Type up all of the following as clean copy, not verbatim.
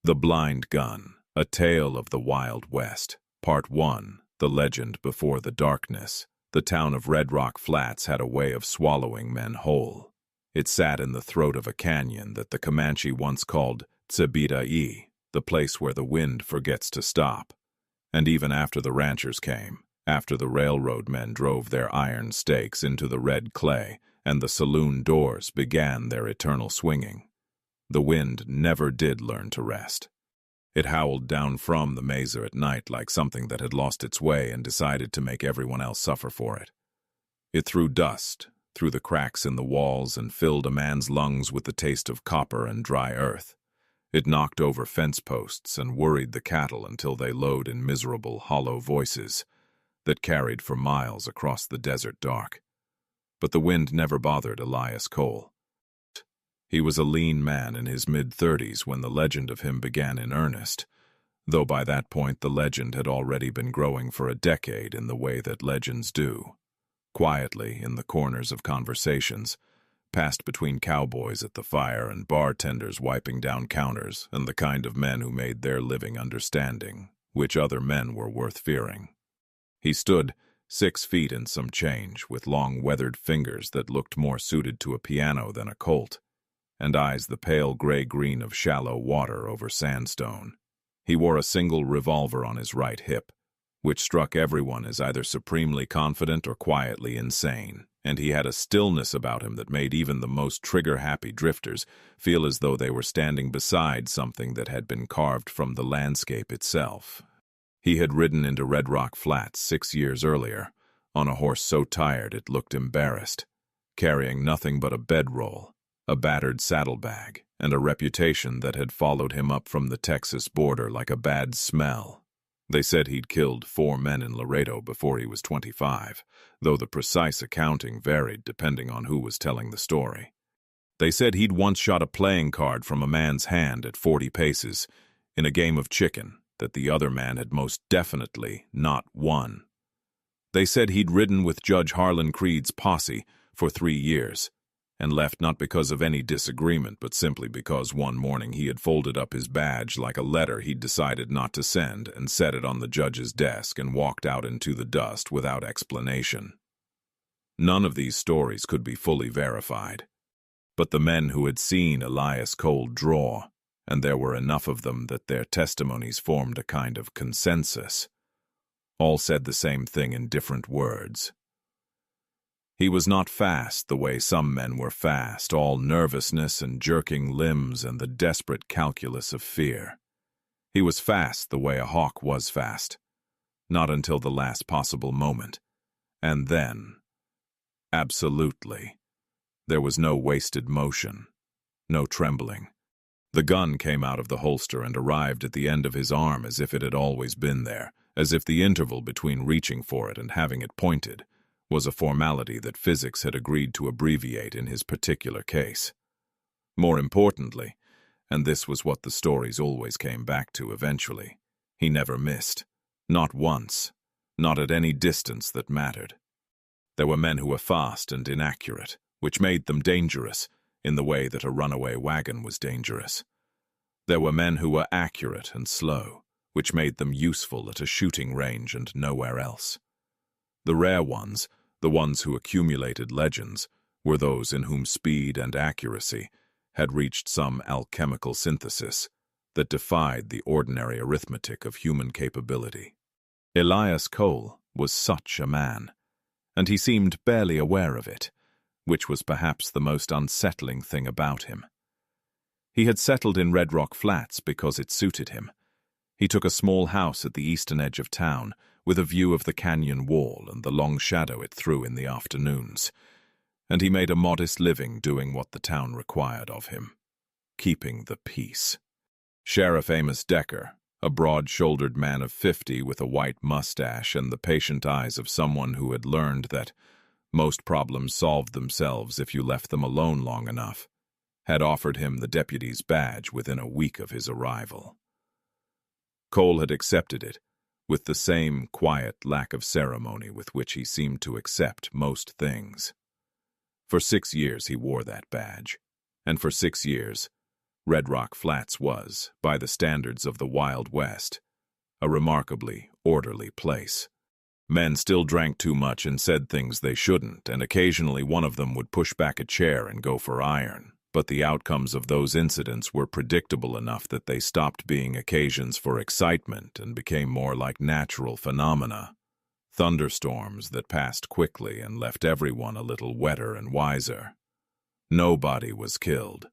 The Blind Gun, A Tale of the Wild West, Part 1, The Legend Before the Darkness. The town of Red Rock Flats had a way of swallowing men whole. It sat in the throat of a canyon that the Comanche once called Tsibita-i, the place where the wind forgets to stop. And even after the ranchers came, after the railroad men drove their iron stakes into the red clay, and the saloon doors began their eternal swinging, the wind never did learn to rest. It howled down from the mesa at night like something that had lost its way and decided to make everyone else suffer for it. It threw dust through the cracks in the walls and filled a man's lungs with the taste of copper and dry earth. It knocked over fence posts and worried the cattle until they lowed in miserable, hollow voices that carried for miles across the desert dark. But the wind never bothered Elias Cole. He was a lean man in his mid-30s when the legend of him began in earnest, though by that point the legend had already been growing for a decade in the way that legends do. Quietly, in the corners of conversations, passed between cowboys at the fire and bartenders wiping down counters, and the kind of men who made their living understanding which other men were worth fearing. He stood 6 feet and some change, with long weathered fingers that looked more suited to a piano than a Colt, and eyes the pale gray-green of shallow water over sandstone. He wore a single revolver on his right hip, which struck everyone as either supremely confident or quietly insane, and he had a stillness about him that made even the most trigger-happy drifters feel as though they were standing beside something that had been carved from the landscape itself. He had ridden into Red Rock Flats 6 years earlier, on a horse so tired it looked embarrassed, carrying nothing but a bedroll, a battered saddlebag, and a reputation that had followed him up from the Texas border like a bad smell. They said he'd killed 4 men in Laredo before he was 25, though the precise accounting varied depending on who was telling the story. They said he'd once shot a playing card from a man's hand at 40 paces in a game of chicken that the other man had most definitely not won. They said he'd ridden with Judge Harlan Creed's posse for 3 years, and left not because of any disagreement, but simply because one morning he had folded up his badge like a letter he'd decided not to send and set it on the judge's desk and walked out into the dust without explanation. None of these stories could be fully verified, but the men who had seen Elias Cole draw, and there were enough of them that their testimonies formed a kind of consensus, all said the same thing in different words. He was not fast the way some men were fast, all nervousness and jerking limbs and the desperate calculus of fear. He was fast the way a hawk was fast, not until the last possible moment. And then, absolutely, there was no wasted motion, no trembling. The gun came out of the holster and arrived at the end of his arm as if it had always been there, as if the interval between reaching for it and having it pointed was a formality that physics had agreed to abbreviate in his particular case. More importantly, and this was what the stories always came back to eventually, he never missed. Not once. Not at any distance that mattered. There were men who were fast and inaccurate, which made them dangerous in the way that a runaway wagon was dangerous. There were men who were accurate and slow, which made them useful at a shooting range and nowhere else. The rare ones, the ones who accumulated legends, were those in whom speed and accuracy had reached some alchemical synthesis that defied the ordinary arithmetic of human capability. Elias Cole was such a man, and he seemed barely aware of it, which was perhaps the most unsettling thing about him. He had settled in Red Rock Flats because it suited him. He took a small house at the eastern edge of town, with a view of the canyon wall and the long shadow it threw in the afternoons, and he made a modest living doing what the town required of him, keeping the peace. Sheriff Amos Decker, a broad-shouldered man of 50 with a white mustache and the patient eyes of someone who had learned that most problems solved themselves if you left them alone long enough, had offered him the deputy's badge within a week of his arrival. Cole had accepted it, with the same quiet lack of ceremony with which he seemed to accept most things. For 6 years he wore that badge, and for 6 years, Red Rock Flats was, by the standards of the Wild West, a remarkably orderly place. Men still drank too much and said things they shouldn't, and occasionally one of them would push back a chair and go for iron. But the outcomes of those incidents were predictable enough that they stopped being occasions for excitement and became more like natural phenomena. Thunderstorms that passed quickly and left everyone a little wetter and wiser. Nobody was killed.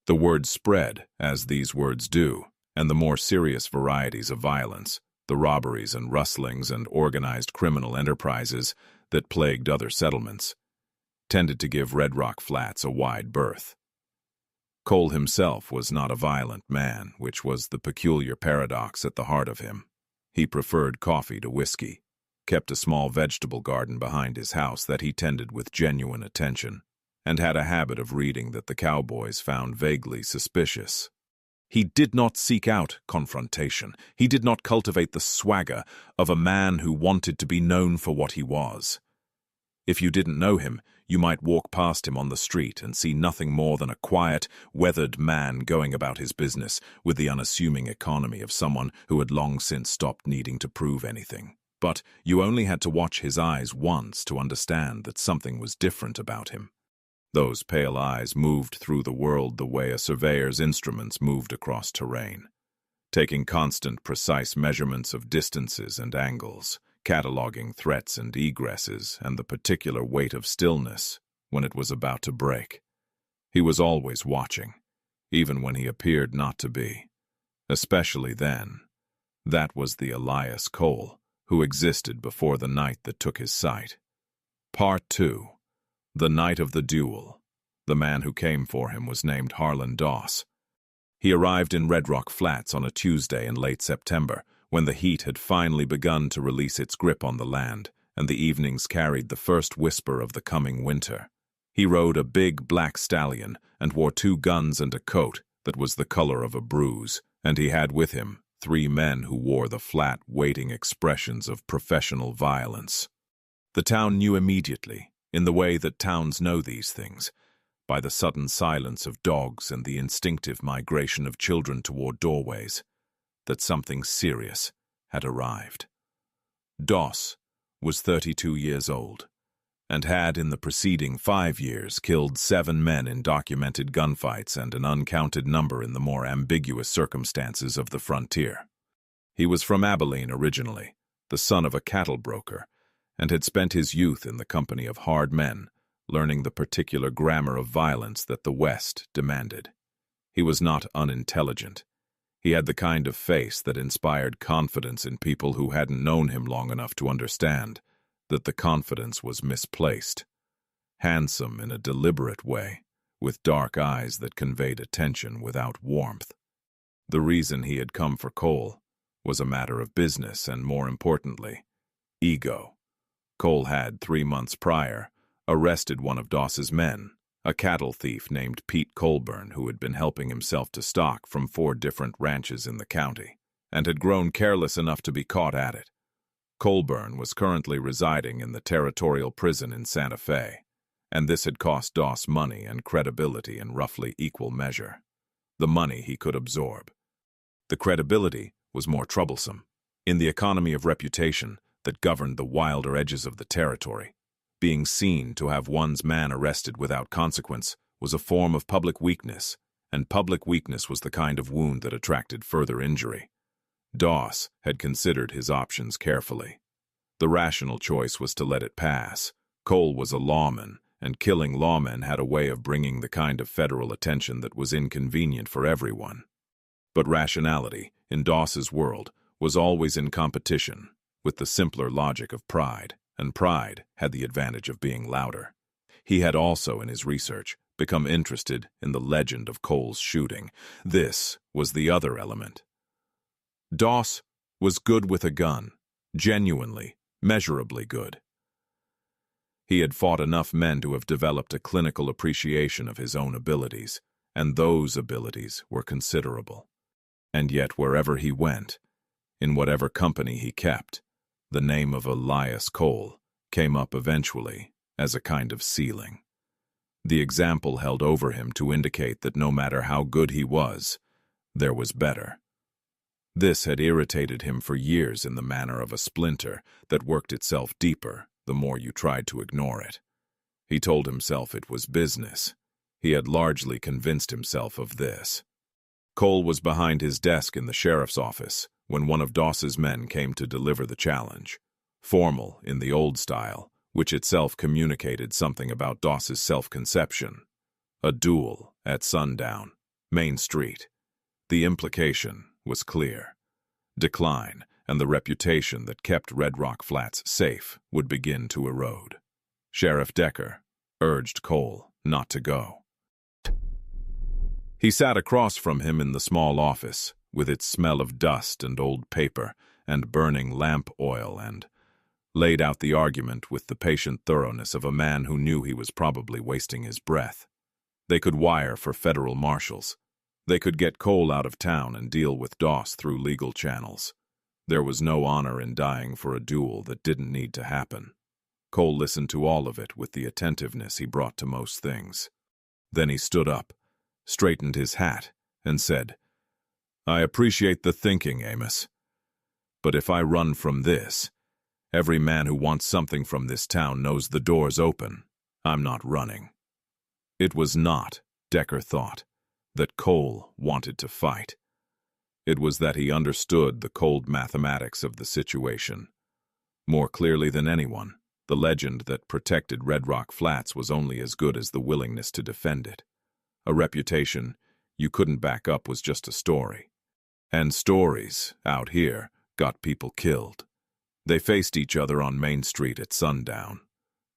The word spread, as these words do, and the more serious varieties of violence, the robberies and rustlings and organized criminal enterprises that plagued other settlements, tended to give Red Rock Flats a wide berth. Cole himself was not a violent man, which was the peculiar paradox at the heart of him. He preferred coffee to whiskey, kept a small vegetable garden behind his house that he tended with genuine attention, and had a habit of reading that the cowboys found vaguely suspicious. He did not seek out confrontation. He did not cultivate the swagger of a man who wanted to be known for what he was. If you didn't know him, you might walk past him on the street and see nothing more than a quiet, weathered man going about his business with the unassuming economy of someone who had long since stopped needing to prove anything. But you only had to watch his eyes once to understand that something was different about him. Those pale eyes moved through the world the way a surveyor's instruments moved across terrain, taking constant, precise measurements of distances and angles, cataloging threats and egresses and the particular weight of stillness when it was about to break. He was always watching, even when he appeared not to be. Especially then. That was the Elias Cole, who existed before the night that took his sight. Part 2. The night of the duel. The man who came for him was named Harlan Doss. He arrived in Red Rock Flats on a Tuesday in late September, when the heat had finally begun to release its grip on the land, and the evenings carried the first whisper of the coming winter. He rode a big black stallion and wore 2 guns and a coat that was the color of a bruise, and he had with him 3 men who wore the flat, waiting expressions of professional violence. The town knew immediately, in the way that towns know these things, by the sudden silence of dogs and the instinctive migration of children toward doorways, that something serious had arrived. Doss was 32 years old, and had in the preceding 5 years killed 7 men in documented gunfights and an uncounted number in the more ambiguous circumstances of the frontier. He was from Abilene originally, the son of a cattle broker, and had spent his youth in the company of hard men, learning the particular grammar of violence that the West demanded. He was not unintelligent. He had the kind of face that inspired confidence in people who hadn't known him long enough to understand that the confidence was misplaced. Handsome in a deliberate way, with dark eyes that conveyed attention without warmth. The reason he had come for Cole was a matter of business and, more importantly, ego. Cole had, 3 months prior, arrested one of Doss's men, a cattle thief named Pete Colburn, who had been helping himself to stock from 4 different ranches in the county, and had grown careless enough to be caught at it. Colburn was currently residing in the territorial prison in Santa Fe, and this had cost Doss money and credibility in roughly equal measure. The money he could absorb. The credibility was more troublesome. In the economy of reputation that governed the wilder edges of the territory, being seen to have one's man arrested without consequence was a form of public weakness, and public weakness was the kind of wound that attracted further injury. Doss had considered his options carefully. The rational choice was to let it pass. Cole was a lawman, and killing lawmen had a way of bringing the kind of federal attention that was inconvenient for everyone. But rationality, in Doss's world, was always in competition with the simpler logic of pride, and pride had the advantage of being louder. He had also, in his research, become interested in the legend of Cole's shooting. This was the other element. Doss was good with a gun, genuinely, measurably good. He had fought enough men to have developed a clinical appreciation of his own abilities, and those abilities were considerable. And yet wherever he went, in whatever company he kept, the name of Elias Cole came up eventually as a kind of ceiling. The example held over him to indicate that no matter how good he was, there was better. This had irritated him for years in the manner of a splinter that worked itself deeper the more you tried to ignore it. He told himself it was business. He had largely convinced himself of this. Cole was behind his desk in the sheriff's office when one of Doss's men came to deliver the challenge. Formal, in the old style, which itself communicated something about Doss's self-conception. A duel at sundown, Main Street. The implication was clear. Decline and the reputation that kept Red Rock Flats safe would begin to erode. Sheriff Decker urged Cole not to go. He sat across from him in the small office, with its smell of dust and old paper and burning lamp oil, and laid out the argument with the patient thoroughness of a man who knew he was probably wasting his breath. They could wire for federal marshals. They could get Cole out of town and deal with Doss through legal channels. There was no honor in dying for a duel that didn't need to happen. Cole listened to all of it with the attentiveness he brought to most things. Then he stood up, straightened his hat, and said, "I appreciate the thinking, Amos. But if I run from this, every man who wants something from this town knows the door's open. I'm not running." It was not, Decker thought, that Cole wanted to fight. It was that he understood the cold mathematics of the situation. More clearly than anyone, the legend that protected Red Rock Flats was only as good as the willingness to defend it. A reputation you couldn't back up was just a story. And stories, out here, got people killed. They faced each other on Main Street at sundown.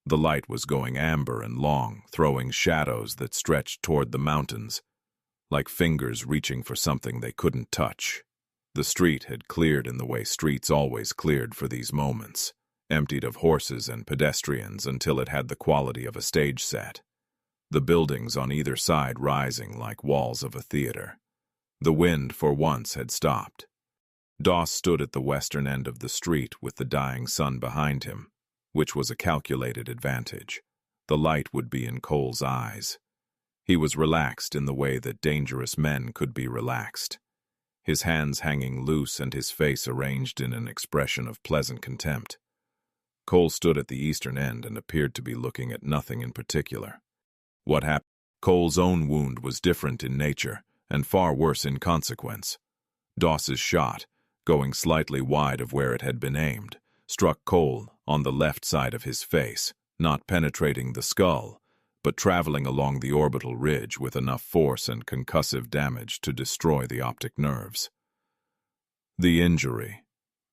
The light was going amber and long, throwing shadows that stretched toward the mountains, like fingers reaching for something they couldn't touch. The street had cleared in the way streets always cleared for these moments, emptied of horses and pedestrians until it had the quality of a stage set. The buildings on either side rising like walls of a theater. The wind, for once, had stopped. Doss stood at the western end of the street with the dying sun behind him, which was a calculated advantage. The light would be in Cole's eyes. He was relaxed in the way that dangerous men could be relaxed, his hands hanging loose and his face arranged in an expression of pleasant contempt. Cole stood at the eastern end and appeared to be looking at nothing in particular. What happened? Cole's own wound was different in nature and far worse in consequence. Doss's shot, going slightly wide of where it had been aimed, struck Cole on the left side of his face, not penetrating the skull, but traveling along the orbital ridge with enough force and concussive damage to destroy the optic nerves. The injury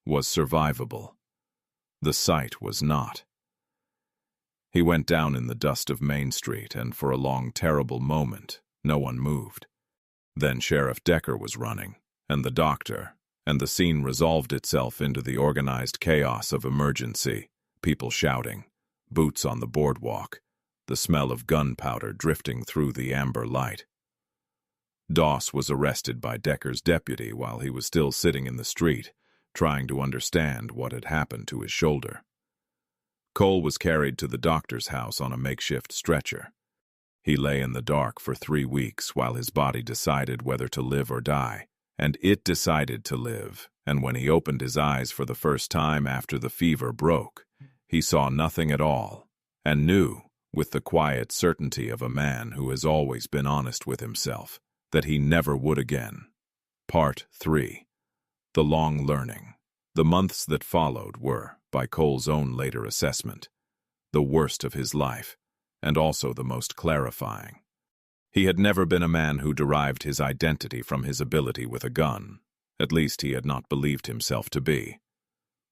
was survivable. The sight was not. He went down in the dust of Main Street, and for a long, terrible moment, no one moved. Then Sheriff Decker was running, and the doctor, and the scene resolved itself into the organized chaos of emergency, people shouting, boots on the boardwalk, the smell of gunpowder drifting through the amber light. Doss was arrested by Decker's deputy while he was still sitting in the street, trying to understand what had happened to his shoulder. Cole was carried to the doctor's house on a makeshift stretcher. He lay in the dark for 3 weeks while his body decided whether to live or die, and it decided to live, and when he opened his eyes for the first time after the fever broke, he saw nothing at all, and knew, with the quiet certainty of a man who has always been honest with himself, that he never would again. Part 3. The long learning. The months that followed were, by Cole's own later assessment, the worst of his life, and also the most clarifying. He had never been a man who derived his identity from his ability with a gun. At least he had not believed himself to be.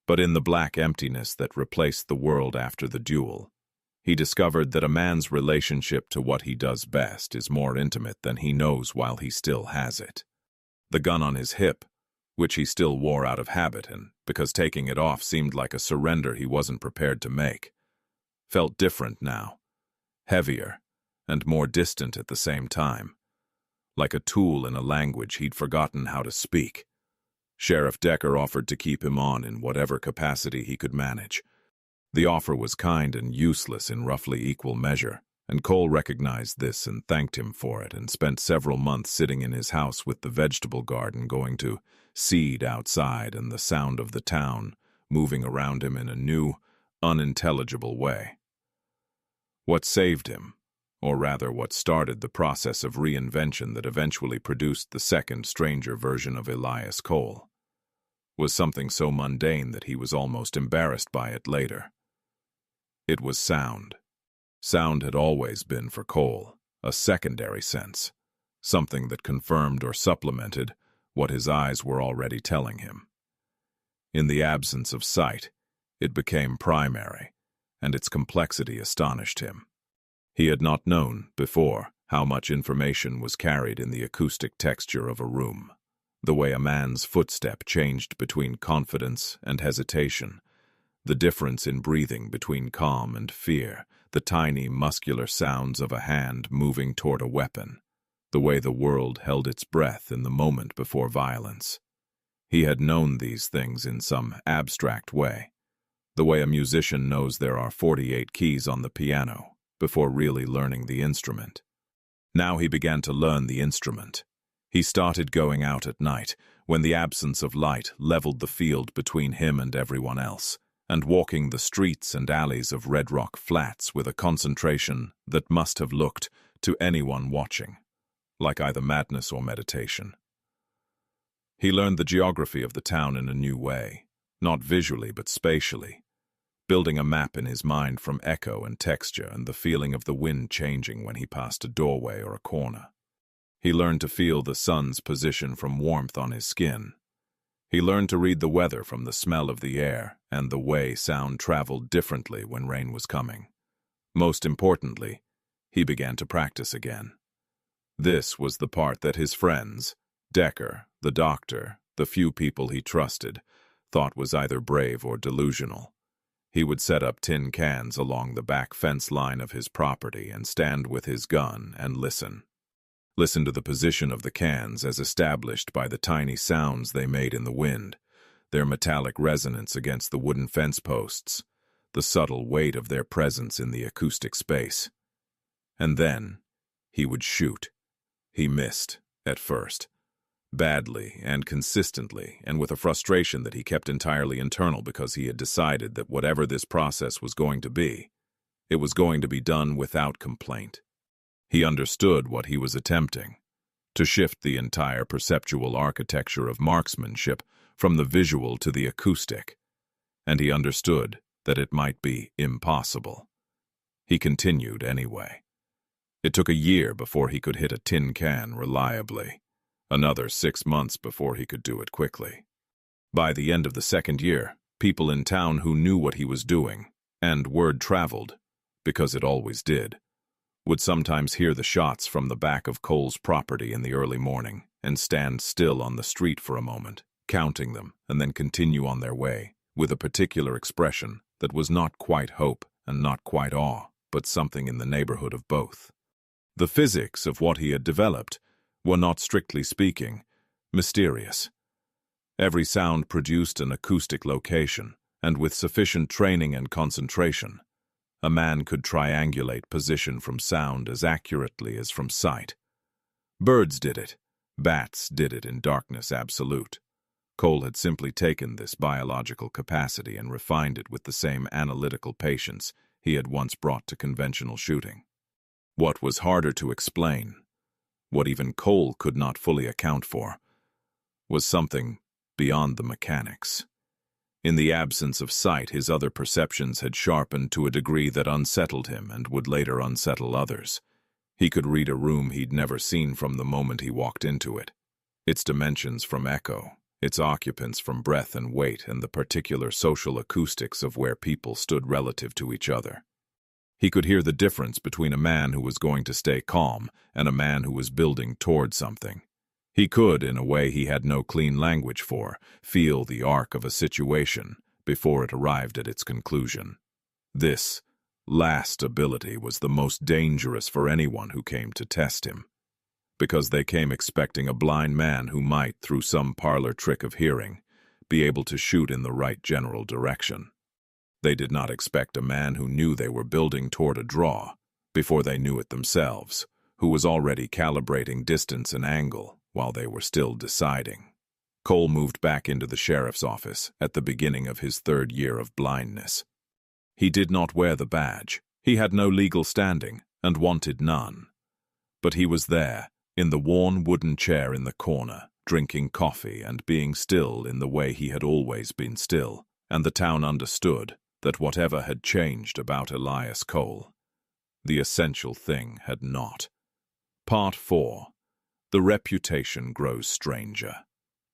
But in the black emptiness that replaced the world after the duel, he discovered that a man's relationship to what he does best is more intimate than he knows while he still has it. The gun on his hip, which he still wore out of habit and because taking it off seemed like a surrender he wasn't prepared to make, felt different now, heavier, and more distant at the same time, like a tool in a language he'd forgotten how to speak. Sheriff Decker offered to keep him on in whatever capacity he could manage. The offer was kind and useless in roughly equal measure, and Cole recognized this and thanked him for it and spent several months sitting in his house with the vegetable garden going to seed outside and the sound of the town moving around him in a new, unintelligible way. What saved him, or rather what started the process of reinvention that eventually produced the second, stranger version of Elias Cole, was something so mundane that he was almost embarrassed by it later. It was sound. Sound had always been for Cole a secondary sense, something that confirmed or supplemented what his eyes were already telling him. In the absence of sight, it became primary, and its complexity astonished him. He had not known, before, how much information was carried in the acoustic texture of a room, the way a man's footstep changed between confidence and hesitation, the difference in breathing between calm and fear, the tiny muscular sounds of a hand moving toward a weapon, the way the world held its breath in the moment before violence. He had known these things in some abstract way, the way a musician knows there are 48 keys on the piano before really learning the instrument. Now he began to learn the instrument. He started going out at night, when the absence of light leveled the field between him and everyone else, and walking the streets and alleys of Red Rock Flats with a concentration that must have looked, to anyone watching, like either madness or meditation. He learned the geography of the town in a new way, not visually but spatially, building a map in his mind from echo and texture and the feeling of the wind changing when he passed a doorway or a corner. He learned to feel the sun's position from warmth on his skin. He learned to read the weather from the smell of the air and the way sound traveled differently when rain was coming. Most importantly, he began to practice again. This was the part that his friends, Decker, the doctor, the few people he trusted, thought was either brave or delusional. He would set up tin cans along the back fence line of his property and stand with his gun and listen. Listen to the position of the cans as established by the tiny sounds they made in the wind, their metallic resonance against the wooden fence posts, the subtle weight of their presence in the acoustic space. And then he would shoot. He missed, at first, badly and consistently, and with a frustration that he kept entirely internal because he had decided that whatever this process was going to be, it was going to be done without complaint. He understood what he was attempting, to shift the entire perceptual architecture of marksmanship from the visual to the acoustic, and he understood that it might be impossible. He continued anyway. It took a year before he could hit a tin can reliably, another 6 months before he could do it quickly. By the end of the second year, people in town who knew what he was doing, and word traveled, because it always did, would sometimes hear the shots from the back of Cole's property in the early morning and stand still on the street for a moment, counting them, and then continue on their way, with a particular expression that was not quite hope and not quite awe, but something in the neighborhood of both. The physics of what he had developed were not, strictly speaking, mysterious. Every sound produced an acoustic location, and with sufficient training and concentration, a man could triangulate position from sound as accurately as from sight. Birds did it. Bats did it in darkness absolute. Cole had simply taken this biological capacity and refined it with the same analytical patience he had once brought to conventional shooting. What was harder to explain, what even Cole could not fully account for, was something beyond the mechanics. In the absence of sight, his other perceptions had sharpened to a degree that unsettled him and would later unsettle others. He could read a room he'd never seen from the moment he walked into it, its dimensions from echo, its occupants from breath and weight, and the particular social acoustics of where people stood relative to each other. He could hear the difference between a man who was going to stay calm and a man who was building toward something. He could, in a way he had no clean language for, feel the arc of a situation before it arrived at its conclusion. This last ability was the most dangerous for anyone who came to test him, because they came expecting a blind man who might, through some parlor trick of hearing, be able to shoot in the right general direction. They did not expect a man who knew they were building toward a draw, before they knew it themselves, who was already calibrating distance and angle while they were still deciding. Cole moved back into the sheriff's office at the beginning of his 3rd year of blindness. He did not wear the badge. He had no legal standing and wanted none. But he was there, in the worn wooden chair in the corner, drinking coffee and being still in the way he had always been still, and the town understood that whatever had changed about Elias Cole, the essential thing had not. Part 4. The reputation grows stranger.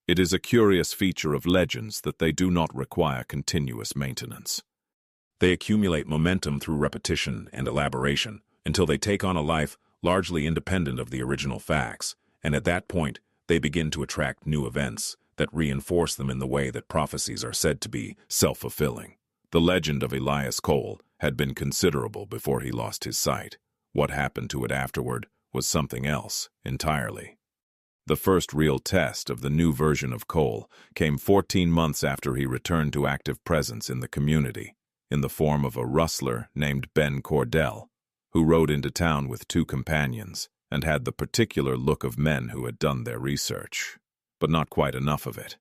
It is a curious feature of legends that they do not require continuous maintenance. They accumulate momentum through repetition and elaboration until they take on a life largely independent of the original facts, and at that point, they begin to attract new events that reinforce them in the way that prophecies are said to be self-fulfilling. The legend of Elias Cole had been considerable before he lost his sight. What happened to it afterward was something else entirely. The first real test of the new version of Cole came 14 months after he returned to active presence in the community, in the form of a rustler named Ben Cordell, who rode into town with 2 companions and had the particular look of men who had done their research, but not quite enough of it.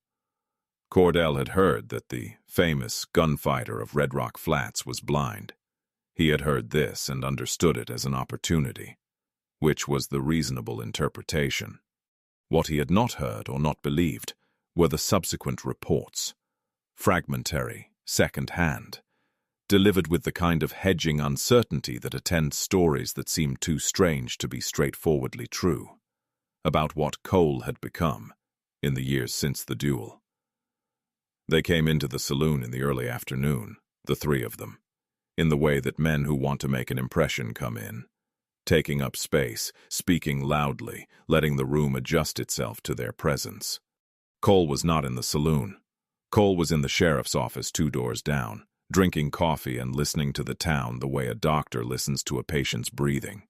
Cordell had heard that the famous Gunfighter of Red Rock Flats was blind. He had heard this and understood it as an opportunity, which was the reasonable interpretation. What he had not heard or not believed were the subsequent reports, fragmentary, second-hand, delivered with the kind of hedging uncertainty that attends stories that seem too strange to be straightforwardly true, about what Cole had become in the years since the duel. They came into the saloon in the early afternoon, the 3 of them, in the way that men who want to make an impression come in, taking up space, speaking loudly, letting the room adjust itself to their presence. Cole was not in the saloon. Cole was in the sheriff's office 2 doors down, drinking coffee and listening to the town the way a doctor listens to a patient's breathing.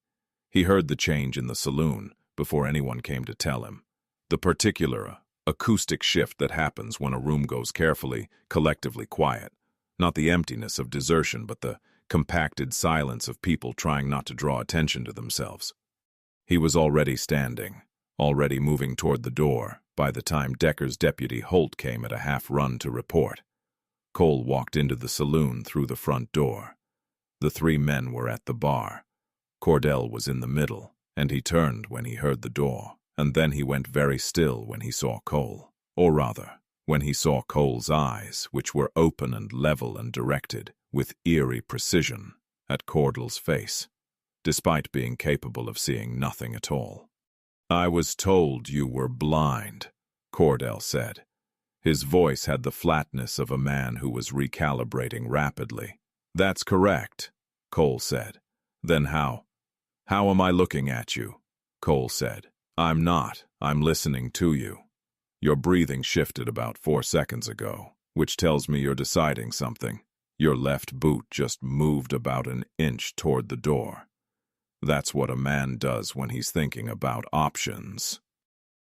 He heard the change in the saloon before anyone came to tell him. The particular acoustic shift that happens when a room goes carefully, collectively quiet. Not the emptiness of desertion, but the compacted silence of people trying not to draw attention to themselves. He was already standing, already moving toward the door, by the time Decker's deputy Holt came at a half-run to report. Cole walked into the saloon through the front door. The 3 men were at the bar. Cordell was in the middle, and he turned when he heard the door, and then he went very still when he saw Cole. Or rather, when he saw Cole's eyes, which were open and level and directed, with eerie precision, at Cordell's face, despite being capable of seeing nothing at all. "I was told you were blind," Cordell said. His voice had the flatness of a man who was recalibrating rapidly. "That's correct," Cole said. "Then how am I looking at you?" Cole said. "I'm not. I'm listening to you. Your breathing shifted about 4 seconds ago, which tells me you're deciding something. Your left boot just moved about an inch toward the door. That's what a man does when he's thinking about options.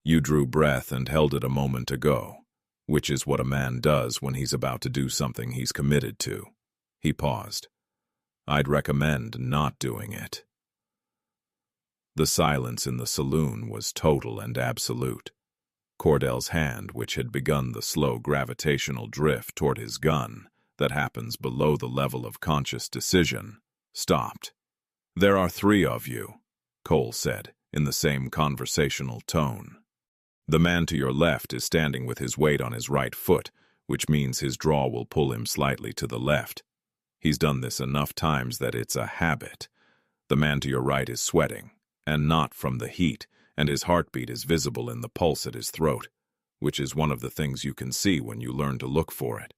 You drew breath and held it a moment ago, which is what a man does when he's about to do something he's committed to." He paused. "I'd recommend not doing it." The silence in the saloon was total and absolute. Cordell's hand, which had begun the slow gravitational drift toward his gun that happens below the level of conscious decision, stopped. "There are 3 of you," Cole said, in the same conversational tone. "The man to your left is standing with his weight on his right foot, which means his draw will pull him slightly to the left. He's done this enough times that it's a habit. The man to your right is sweating, and not from the heat, and his heartbeat is visible in the pulse at his throat, which is one of the things you can see when you learn to look for it.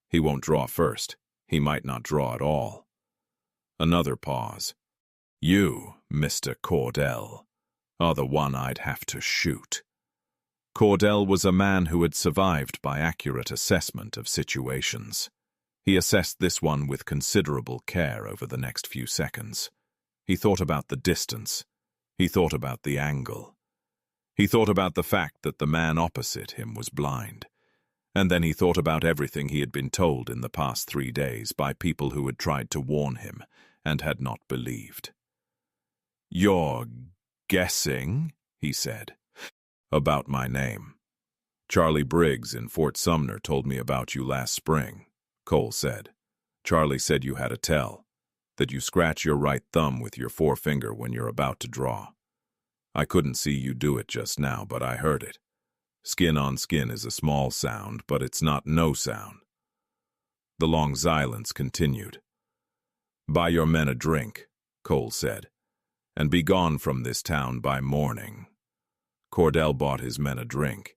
He won't draw first. He might not draw at all." Another pause. "You, Mr. Cordell, are the one I'd have to shoot." Cordell was a man who had survived by accurate assessment of situations. He assessed this one with considerable care over the next few seconds. He thought about the distance. He thought about the angle. He thought about the fact that the man opposite him was blind. And then he thought about everything he had been told in the past 3 days by people who had tried to warn him and had not believed. "You're guessing?" he said. "About my name. Charlie Briggs in Fort Sumner told me about you last spring," Cole said. "Charlie said you had a tell, that you scratch your right thumb with your forefinger when you're about to draw. I couldn't see you do it just now, but I heard it. Skin on skin is a small sound, but it's not no sound." The long silence continued. "Buy your men a drink," Cole said, "and be gone from this town by morning." Cordell bought his men a drink.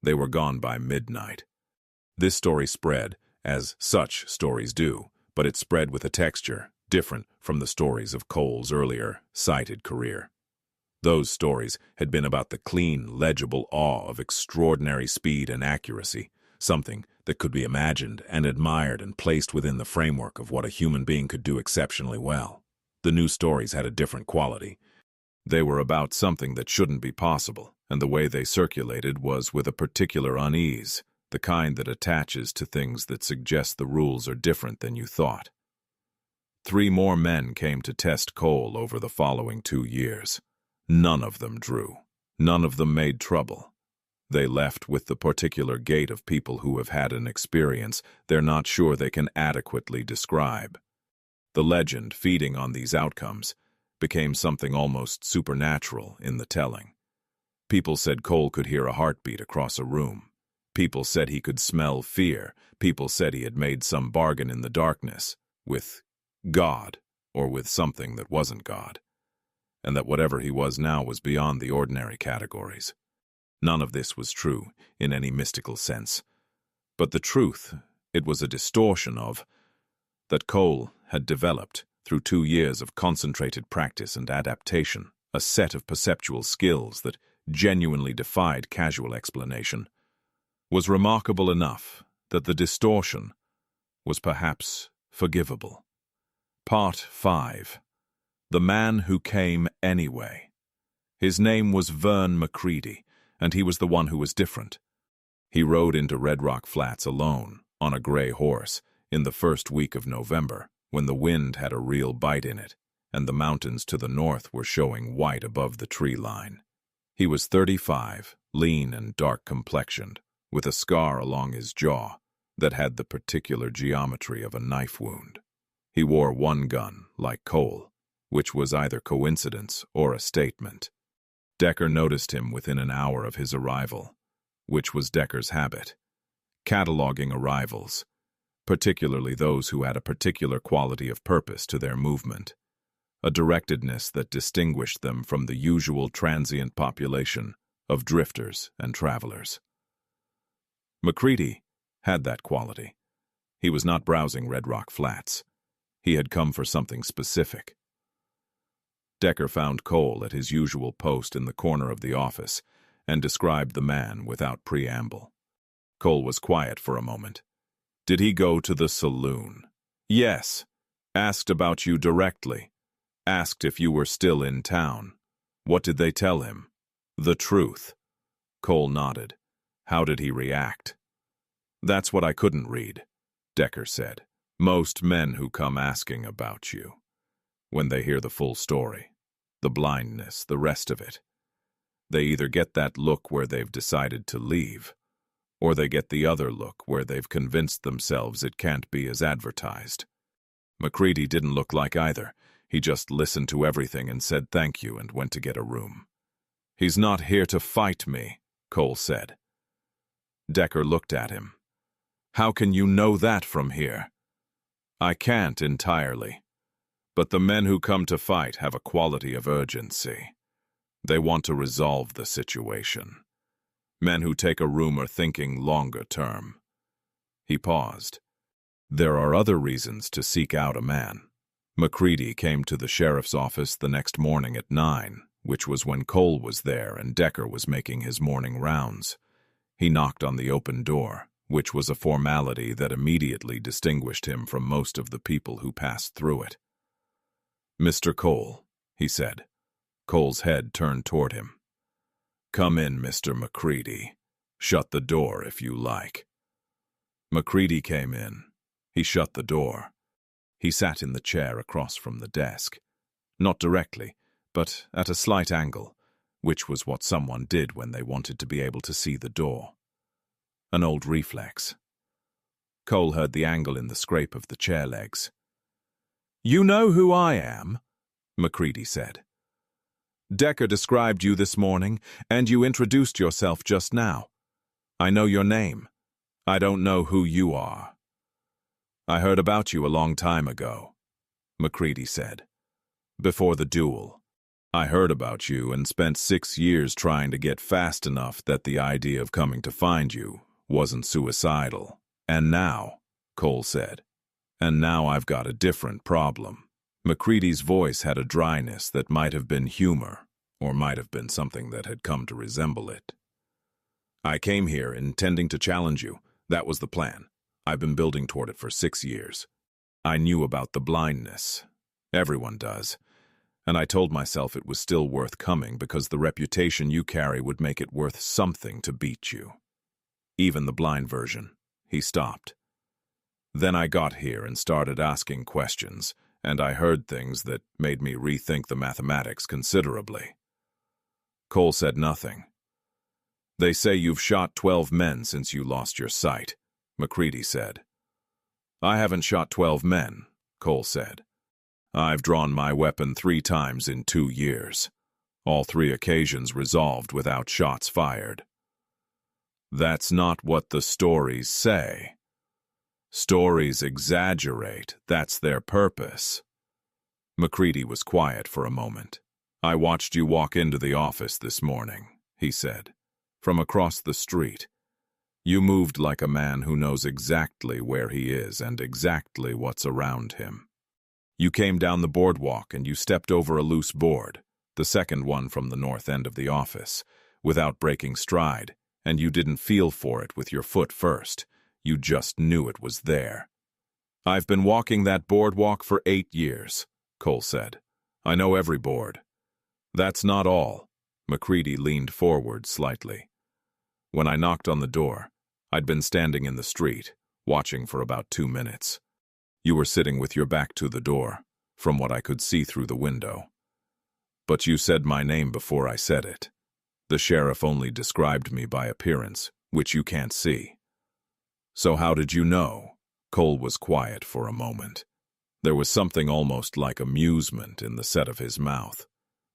They were gone by midnight. This story spread, as such stories do, but it spread with a texture different from the stories of Cole's earlier, cited career. Those stories had been about the clean, legible awe of extraordinary speed and accuracy, something that could be imagined and admired and placed within the framework of what a human being could do exceptionally well. The new stories had a different quality. They were about something that shouldn't be possible, and the way they circulated was with a particular unease, the kind that attaches to things that suggest the rules are different than you thought. 3 more men came to test Cole over the following 2 years. None of them drew. None of them made trouble. They left with the particular gait of people who have had an experience they're not sure they can adequately describe. The legend, feeding on these outcomes, became something almost supernatural in the telling. People said Cole could hear a heartbeat across a room. People said he could smell fear. People said he had made some bargain in the darkness with God, or with something that wasn't God, and that whatever he was now was beyond the ordinary categories. None of this was true in any mystical sense. But the truth, it was a distortion of, that Cole had developed through 2 years of concentrated practice and adaptation, a set of perceptual skills that genuinely defied casual explanation, was remarkable enough that the distortion was perhaps forgivable. Part 5. The Man Who Came Anyway. His name was Vern McCready, and he was the one who was different. He rode into Red Rock Flats alone, on a gray horse, in the first week of November, when the wind had a real bite in it, and the mountains to the north were showing white above the tree line. He was 35, lean and dark-complexioned, with a scar along his jaw that had the particular geometry of a knife wound. He wore one gun, like Cole, which was either coincidence or a statement. Decker noticed him within an hour of his arrival, which was Decker's habit, cataloging arrivals, particularly those who had a particular quality of purpose to their movement, a directedness that distinguished them from the usual transient population of drifters and travelers. McCready had that quality. He was not browsing Red Rock Flats. He had come for something specific. Decker found Cole at his usual post in the corner of the office and described the man without preamble. Cole was quiet for a moment. "Did he go to the saloon?" "Yes. Asked about you directly. Asked if you were still in town." "What did they tell him?" "The truth." Cole nodded. "How did he react?" "That's what I couldn't read," Decker said. "Most men who come asking about you, when they hear the full story, the blindness, the rest of it, they either get that look where they've decided to leave, or they get the other look where they've convinced themselves it can't be as advertised." McCready didn't look like either. He just listened to everything and said thank you and went to get a room. "He's not here to fight me," Cole said. Decker looked at him. "How can you know that from here?" "I can't entirely. But the men who come to fight have a quality of urgency. They want to resolve the situation. Men who take a room are thinking longer term." He paused. "There are other reasons to seek out a man." McCready came to the sheriff's office the next morning at 9, which was when Cole was there and Decker was making his morning rounds. He knocked on the open door, which was a formality that immediately distinguished him from most of the people who passed through it. "Mr. Cole," he said. Cole's head turned toward him. "Come in, Mr. McCready. Shut the door if you like." McCready came in. He shut the door. He sat in the chair across from the desk. Not directly, but at a slight angle, which was what someone did when they wanted to be able to see the door. An old reflex. Cole heard the angle in the scrape of the chair legs. "You know who I am," MacCready said. "Decker described you this morning, and you introduced yourself just now. I know your name. I don't know who you are." "I heard about you a long time ago," MacCready said. "Before the duel. I heard about you and spent 6 years trying to get fast enough that the idea of coming to find you wasn't suicidal. And now," Cole said, "and now I've got a different problem." MacCready's voice had a dryness that might have been humor, or might have been something that had come to resemble it. "I came here intending to challenge you. That was the plan. I've been building toward it for 6 years. I knew about the blindness. Everyone does. And I told myself it was still worth coming because the reputation you carry would make it worth something to beat you. Even the blind version." He stopped. "Then I got here and started asking questions, and I heard things that made me rethink the mathematics considerably." Cole said nothing. "They say you've shot 12 men since you lost your sight," MacCready said. "I haven't shot 12 men," Cole said. "I've drawn my weapon 3 times in 2 years. All 3 occasions resolved without shots fired." "That's not what the stories say. Stories exaggerate. That's their purpose." MacCready was quiet for a moment. "I watched you walk into the office this morning," he said, "from across the street. You moved like a man who knows exactly where he is and exactly what's around him. You came down the boardwalk and you stepped over a loose board, the second one from the north end of the office, without breaking stride, and you didn't feel for it with your foot first. You just knew it was there." "I've been walking that boardwalk for 8 years, Cole said. "I know every board." "That's not all." MacCready leaned forward slightly. "When I knocked on the door, I'd been standing in the street, watching for about 2 minutes. You were sitting with your back to the door, from what I could see through the window. But you said my name before I said it. The sheriff only described me by appearance, which you can't see." "So how did you know?" Cole was quiet for a moment. There was something almost like amusement in the set of his mouth.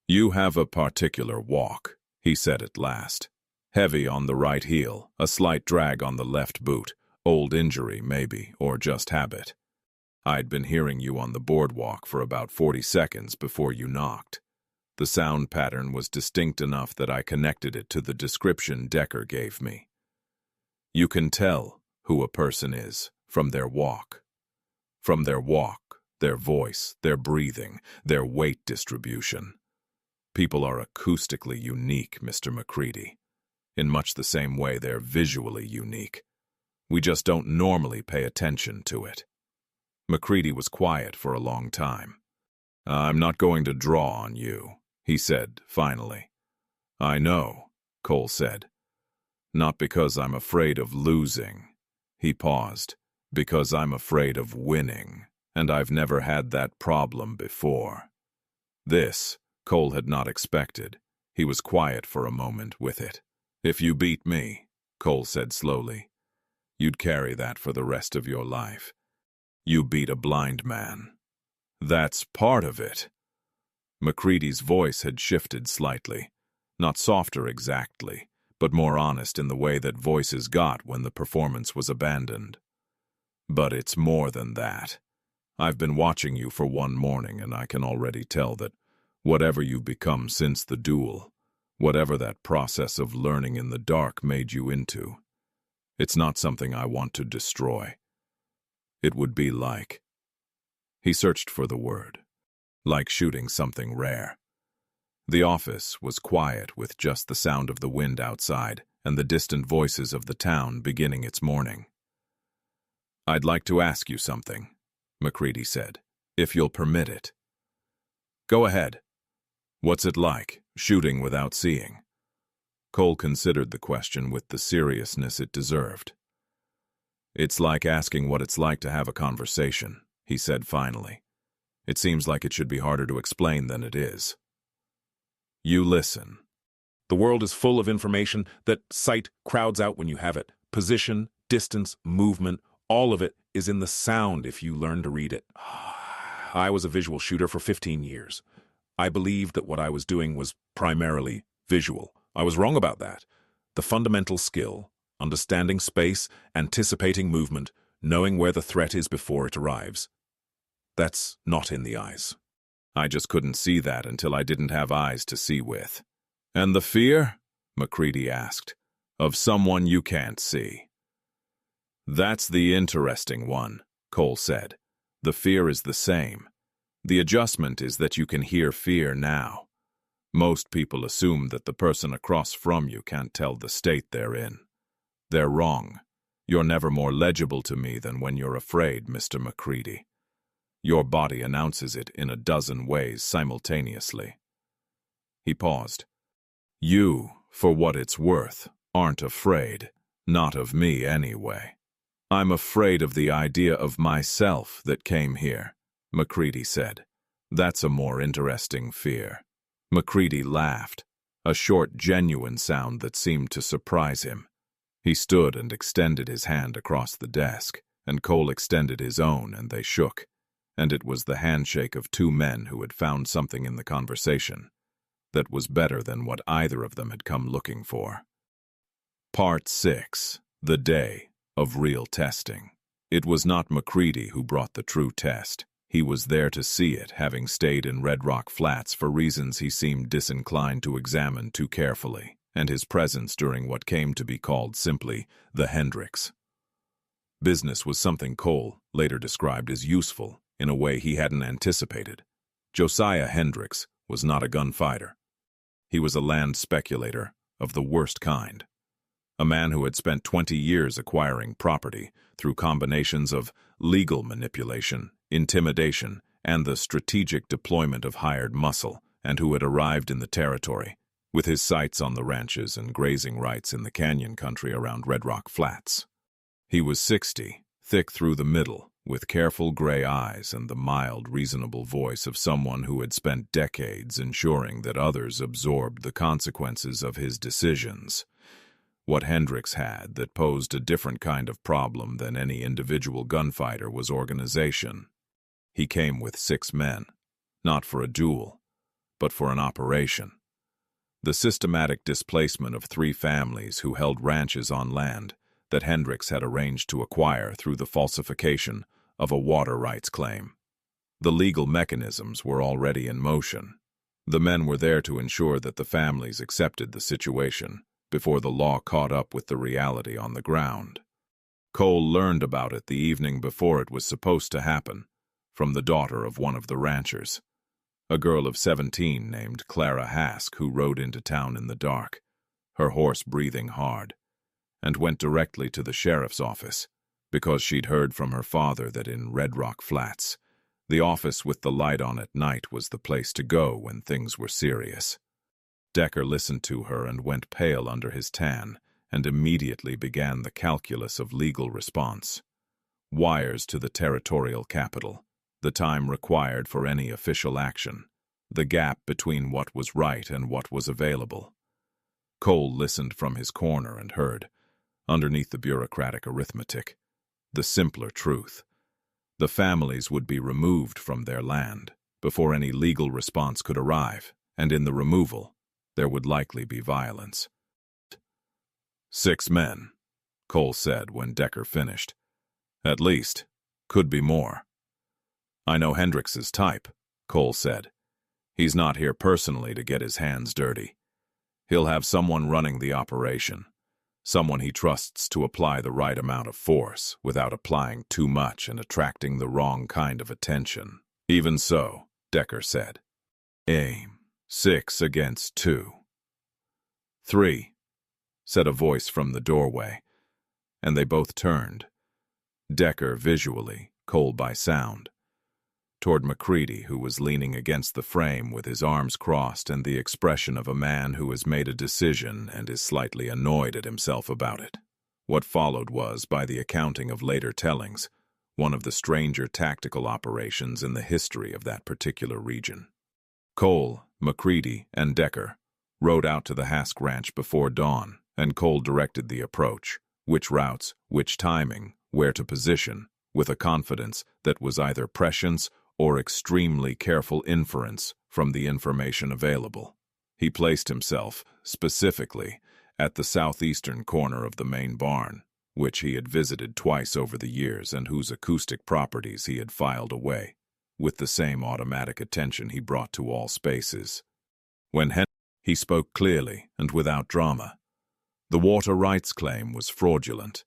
"You have a particular walk," he said at last. "Heavy on the right heel, a slight drag on the left boot, old injury maybe, or just habit. I'd been hearing you on the boardwalk for about 40 seconds before you knocked. The sound pattern was distinct enough that I connected it to the description Decker gave me. You can tell who a person is from their walk. From their walk, their voice, their breathing, their weight distribution. People are acoustically unique, Mr. MacCready. In much the same way they're visually unique. We just don't normally pay attention to it." MacCready was quiet for a long time. "I'm not going to draw on you," he said, finally. "I know," Cole said. "Not because I'm afraid of losing." He paused. "Because I'm afraid of winning, and I've never had that problem before." This, Cole had not expected. He was quiet for a moment with it. "If you beat me," Cole said slowly, "you'd carry that for the rest of your life. You beat a blind man. That's part of it." MacCready's voice had shifted slightly, not softer exactly, but more honest in the way that voices got when the performance was abandoned. "But it's more than that. I've been watching you for one morning, and I can already tell that whatever you've become since the duel, whatever that process of learning in the dark made you into, it's not something I want to destroy. It would be like—" He searched for the word. "Like shooting something rare." The office was quiet with just the sound of the wind outside and the distant voices of the town beginning its morning. "I'd like to ask you something," MacCready said, "if you'll permit it." "Go ahead. What's it like, shooting without seeing?" Cole considered the question with the seriousness it deserved. "It's like asking what it's like to have a conversation," he said finally. "It seems like it should be harder to explain than it is." You listen. The world is full of information that sight crowds out when you have it. Position, distance, movement, all of it is in the sound if you learn to read it. I was a visual shooter for 15 years. I believed that what I was doing was primarily visual. I was wrong about that. The fundamental skill, understanding space, anticipating movement, knowing where the threat is before it arrives, that's not in the eyes. I just couldn't see that until I didn't have eyes to see with. And the fear? McCready asked. Of someone you can't see. That's the interesting one, Cole said. The fear is the same. The adjustment is that you can hear fear now. Most people assume that the person across from you can't tell the state they're in. They're wrong. You're never more legible to me than when you're afraid, Mr. McCready. Your body announces it in a dozen ways simultaneously. He paused. You, for what it's worth, aren't afraid. Not of me, anyway. I'm afraid of the idea of myself that came here, McCready said. That's a more interesting fear. McCready laughed, a short, genuine sound that seemed to surprise him. He stood and extended his hand across the desk, and Cole extended his own, and they shook. And it was the handshake of two men who had found something in the conversation that was better than what either of them had come looking for. Part 6. The Day of Real Testing. It was not McCready who brought the true test. He was there to see it, having stayed in Red Rock Flats for reasons he seemed disinclined to examine too carefully, and his presence during what came to be called simply the Hendricks. Business was something Cole later described as useful in a way he hadn't anticipated. Josiah Hendricks was not a gunfighter. He was a land speculator of the worst kind. A man who had spent 20 years acquiring property through combinations of legal manipulation, intimidation, and the strategic deployment of hired muscle, and who had arrived in the territory, with his sights on the ranches and grazing rights in the canyon country around Red Rock Flats. He was 60, thick through the middle, with careful gray eyes and the mild, reasonable voice of someone who had spent decades ensuring that others absorbed the consequences of his decisions. What Hendricks had that posed a different kind of problem than any individual gunfighter was organization. He came with 6 men, not for a duel, but for an operation. The systematic displacement of 3 families who held ranches on land that Hendricks had arranged to acquire through the falsification of a water rights claim. The legal mechanisms were already in motion. The men were there to ensure that the families accepted the situation before the law caught up with the reality on the ground. Cole learned about it the evening before it was supposed to happen, from the daughter of one of the ranchers, a girl of 17 named Clara Hask, who rode into town in the dark, her horse breathing hard, and went directly to the sheriff's office because she'd heard from her father that in Red Rock Flats, the office with the light on at night was the place to go when things were serious. Decker listened to her and went pale under his tan, and immediately began the calculus of legal response. Wires to the territorial capital, the time required for any official action, the gap between what was right and what was available. Cole listened from his corner and heard, underneath the bureaucratic arithmetic, the simpler truth. The families would be removed from their land before any legal response could arrive, and in the removal, there would likely be violence. 6 men, Cole said when Decker finished. At least, could be more. I know Hendricks's type, Cole said. He's not here personally to get his hands dirty. He'll have someone running the operation, someone he trusts to apply the right amount of force without applying too much and attracting the wrong kind of attention. Even so, Decker said. Aim. 6 against 2. 3, said a voice from the doorway, and they both turned. Decker visually, Cole by sound, toward McCready, who was leaning against the frame with his arms crossed and the expression of a man who has made a decision and is slightly annoyed at himself about it. What followed was, by the accounting of later tellings, one of the stranger tactical operations in the history of that particular region. Cole, McCready, and Decker rode out to the Hask Ranch before dawn, and Cole directed the approach, which routes, which timing, where to position, with a confidence that was either prescience or extremely careful inference from the information available. He placed himself, specifically, at the southeastern corner of the main barn, which he had visited twice over the years and whose acoustic properties he had filed away, with the same automatic attention he brought to all spaces. When he spoke clearly and without drama. The water rights claim was fraudulent.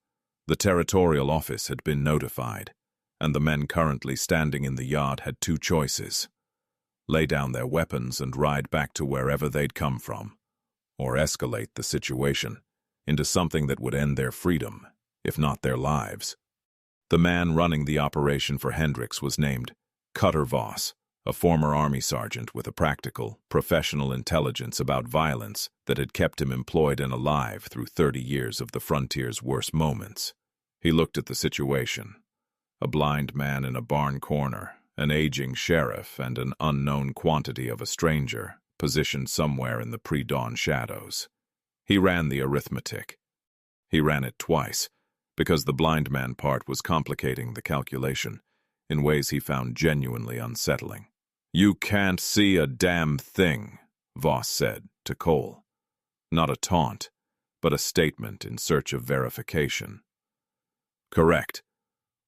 The territorial office had been notified, and the men currently standing in the yard had two choices: lay down their weapons and ride back to wherever they'd come from, or escalate the situation into something that would end their freedom, if not their lives. The man running the operation for Hendricks was named Cutter Voss, a former Army sergeant with a practical, professional intelligence about violence that had kept him employed and alive through 30 years of the frontier's worst moments. He looked at the situation: a blind man in a barn corner, an aging sheriff, and an unknown quantity of a stranger, positioned somewhere in the pre-dawn shadows. He ran the arithmetic. He ran it twice, because the blind man part was complicating the calculation in ways he found genuinely unsettling. "You can't see a damn thing," Voss said to Cole. Not a taunt, but a statement in search of verification. "Correct,"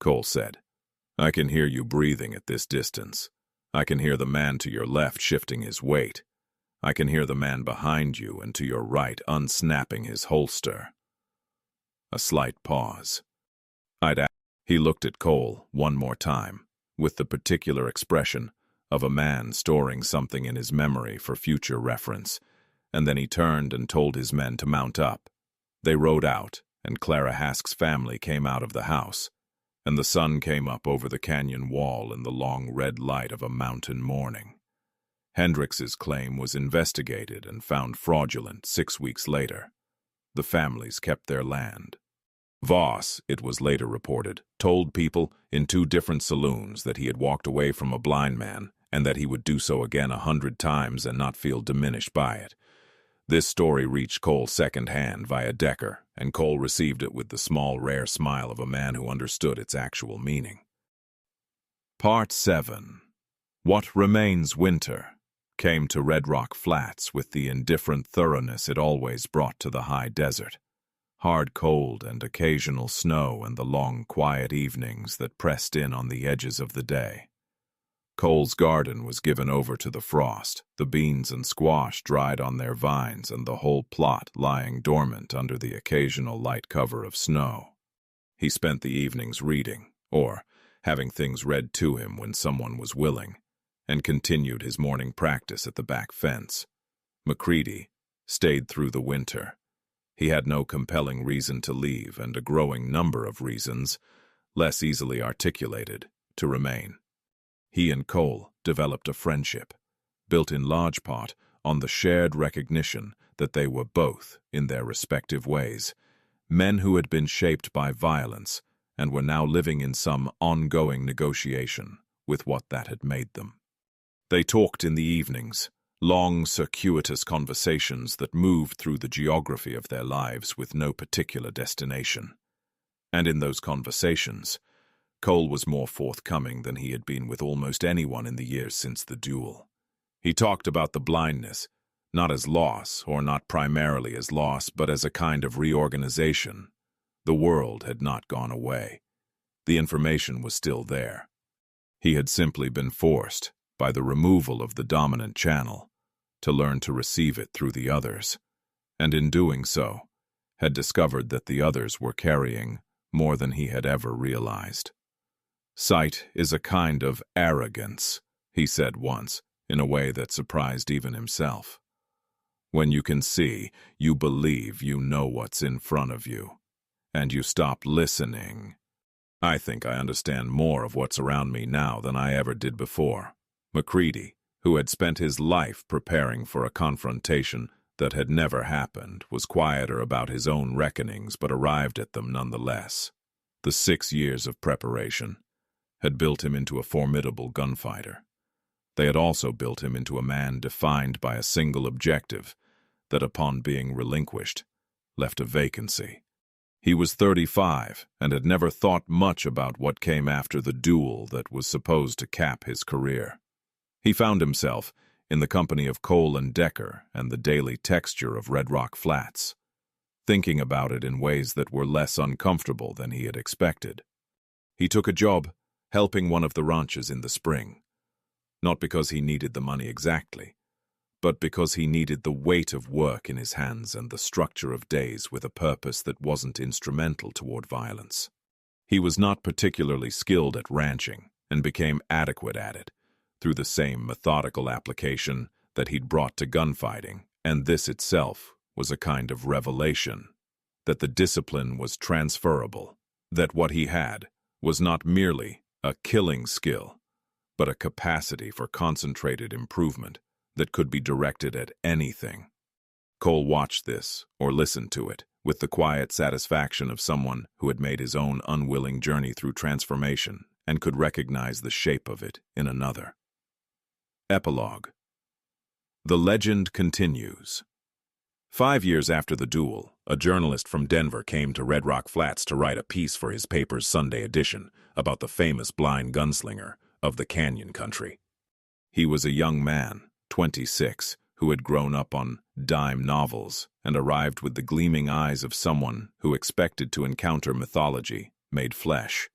Cole said. "I can hear you breathing at this distance. I can hear the man to your left shifting his weight. I can hear the man behind you and to your right unsnapping his holster." A slight pause. He looked at Cole one more time, with the particular expression of a man storing something in his memory for future reference, and then he turned and told his men to mount up. They rode out, and Clara Hask's family came out of the house, and the sun came up over the canyon wall in the long red light of a mountain morning. Hendricks's claim was investigated and found fraudulent 6 weeks later. The families kept their land. Voss, it was later reported, told people in 2 different saloons that he had walked away from a blind man and that he would do so again 100 times and not feel diminished by it. This story reached Cole secondhand via Decker, and Cole received it with the small, rare smile of a man who understood its actual meaning. Part 7. What Remains Winter came to Red Rock Flats with the indifferent thoroughness it always brought to the high desert. Hard cold and occasional snow and the long, quiet evenings that pressed in on the edges of the day. Cole's garden was given over to the frost, the beans and squash dried on their vines, and the whole plot lying dormant under the occasional light cover of snow. He spent the evenings reading, or having things read to him when someone was willing, and continued his morning practice at the back fence. McCready stayed through the winter. He had no compelling reason to leave, and a growing number of reasons, less easily articulated, to remain. He and Cole developed a friendship, built in large part on the shared recognition that they were both, in their respective ways, men who had been shaped by violence and were now living in some ongoing negotiation with what that had made them. They talked in the evenings, long, circuitous conversations that moved through the geography of their lives with no particular destination. And in those conversations, Cole was more forthcoming than he had been with almost anyone in the years since the duel. He talked about the blindness, not as loss, or not primarily as loss, but as a kind of reorganization. The world had not gone away. The information was still there. He had simply been forced, by the removal of the dominant channel, to learn to receive it through the others, and in doing so, had discovered that the others were carrying more than he had ever realized. "Sight is a kind of arrogance," he said once, in a way that surprised even himself. "When you can see, you believe you know what's in front of you, and you stop listening. I think I understand more of what's around me now than I ever did before." McCready, who had spent his life preparing for a confrontation that had never happened, was quieter about his own reckonings but arrived at them nonetheless. The 6 years of preparation had built him into a formidable gunfighter. They had also built him into a man defined by a single objective that, upon being relinquished, left a vacancy. He was 35 and had never thought much about what came after the duel that was supposed to cap his career. He found himself in the company of Cole and Decker and the daily texture of Red Rock Flats, thinking about it in ways that were less uncomfortable than he had expected. He took a job helping one of the ranches in the spring, not because he needed the money exactly, but because he needed the weight of work in his hands and the structure of days with a purpose that wasn't instrumental toward violence. He was not particularly skilled at ranching and became adequate at it through the same methodical application that he'd brought to gunfighting, and this itself was a kind of revelation that the discipline was transferable, that what he had was not merely a killing skill, but a capacity for concentrated improvement that could be directed at anything. Cole watched this, or listened to it, with the quiet satisfaction of someone who had made his own unwilling journey through transformation and could recognize the shape of it in another. Epilogue. The legend continues. 5 years after the duel, a journalist from Denver came to Red Rock Flats to write a piece for his paper's Sunday edition about the famous blind gunslinger of the Canyon Country. He was a young man, 26, who had grown up on dime novels and arrived with the gleaming eyes of someone who expected to encounter mythology made flesh.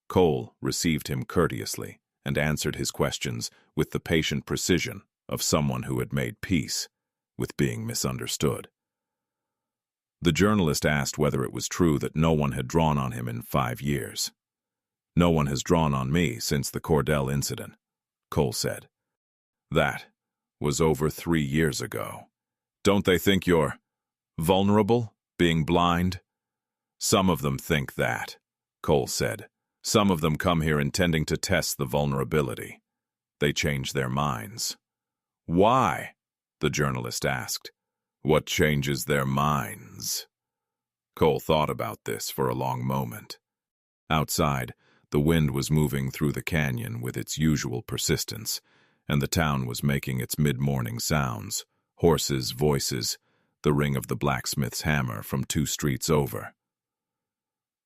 Cole received him courteously and answered his questions with the patient precision of someone who had made peace with being misunderstood. The journalist asked whether it was true that no one had drawn on him in 5 years. "No one has drawn on me since the Cordell incident," Cole said. "That was over 3 years ago. Don't they think you're vulnerable, being blind?" "Some of them think that," Cole said. "Some of them come here intending to test the vulnerability. They change their minds." "Why?" the journalist asked. "What changes their minds?" Cole thought about this for a long moment. Outside, the wind was moving through the canyon with its usual persistence, and the town was making its mid-morning sounds, horses' voices, the ring of the blacksmith's hammer from 2 streets over.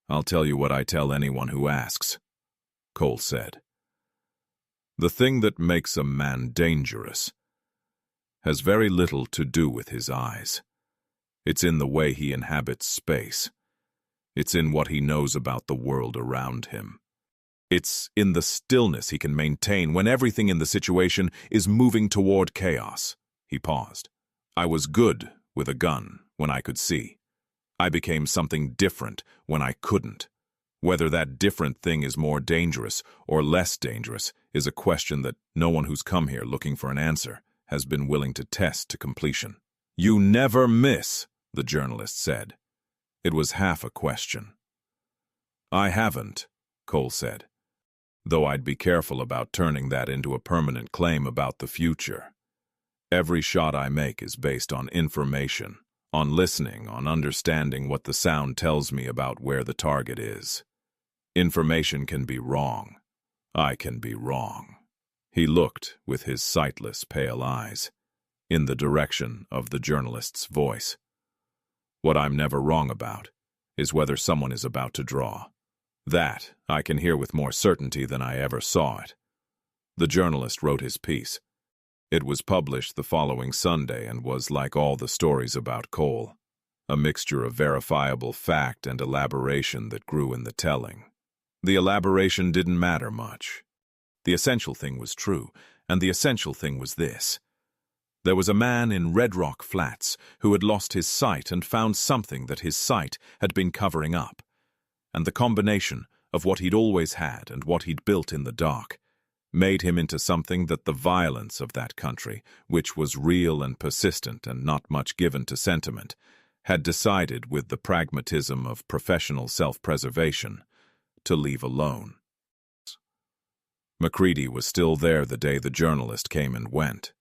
"I'll tell you what I tell anyone who asks," Cole said. "The thing that makes a man dangerous has very little to do with his eyes. It's in the way he inhabits space. It's in what he knows about the world around him. It's in the stillness he can maintain when everything in the situation is moving toward chaos." He paused. "I was good with a gun when I could see. I became something different when I couldn't. Whether that different thing is more dangerous or less dangerous is a question that no one who's come here looking for an answer has been willing to test to completion." "You never miss," the journalist said. It was half a question. "I haven't," Cole said, "though I'd be careful about turning that into a permanent claim about the future. Every shot I make is based on information, on listening, on understanding what the sound tells me about where the target is. Information can be wrong. I can be wrong." He looked, with his sightless, pale eyes, in the direction of the journalist's voice. "What I'm never wrong about is whether someone is about to draw. That I can hear with more certainty than I ever saw it." The journalist wrote his piece. It was published the following Sunday and was like all the stories about Cole, a mixture of verifiable fact and elaboration that grew in the telling. The elaboration didn't matter much. The essential thing was true, and the essential thing was this. There was a man in Red Rock Flats who had lost his sight and found something that his sight had been covering up, and the combination of what he'd always had and what he'd built in the dark made him into something that the violence of that country, which was real and persistent and not much given to sentiment, had decided with the pragmatism of professional self-preservation to leave alone. McCready was still there the day the journalist came and went.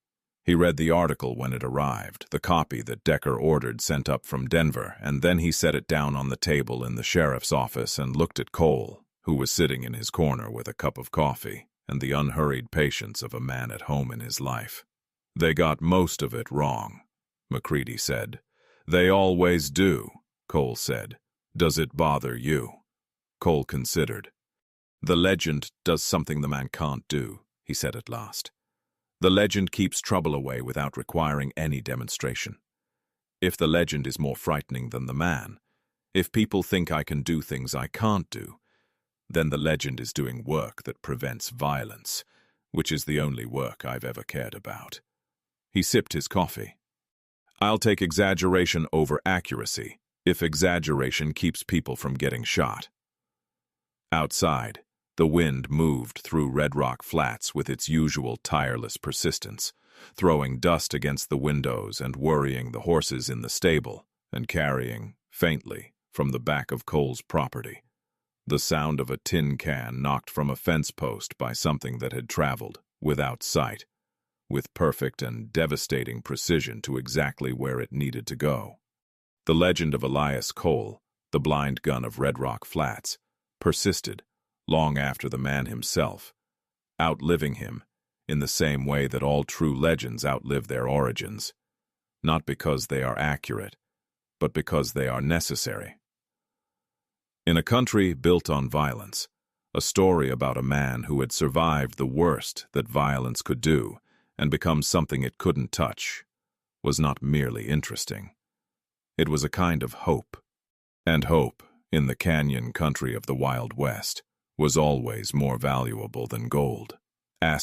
He read the article when it arrived, the copy that Decker ordered sent up from Denver, and then he set it down on the table in the sheriff's office and looked at Cole, who was sitting in his corner with a cup of coffee. and the unhurried patience of a man at home in his life. "They got most of it wrong," Macready said. "They always do," Cole said. "Does it bother you?" Cole considered. "The legend does something the man can't do," he said at last. "The legend keeps trouble away without requiring any demonstration. If the legend is more frightening than the man, if people think I can do things I can't do, then the legend is doing work that prevents violence, which is the only work I've ever cared about." He sipped his coffee. "I'll take exaggeration over accuracy, if exaggeration keeps people from getting shot." Outside, the wind moved through Red Rock Flats with its usual tireless persistence, throwing dust against the windows and worrying the horses in the stable, and carrying, faintly, from the back of Cole's property, the sound of a tin can knocked from a fence post by something that had traveled, without sight, with perfect and devastating precision to exactly where it needed to go. The legend of Elias Cole, the blind gun of Red Rock Flats, persisted long after the man himself, outliving him in the same way that all true legends outlive their origins, not because they are accurate, but because they are necessary. In a country built on violence, a story about a man who had survived the worst that violence could do and become something it couldn't touch was not merely interesting. It was a kind of hope. And hope, in the canyon country of the Wild West, was always more valuable than gold. **N***.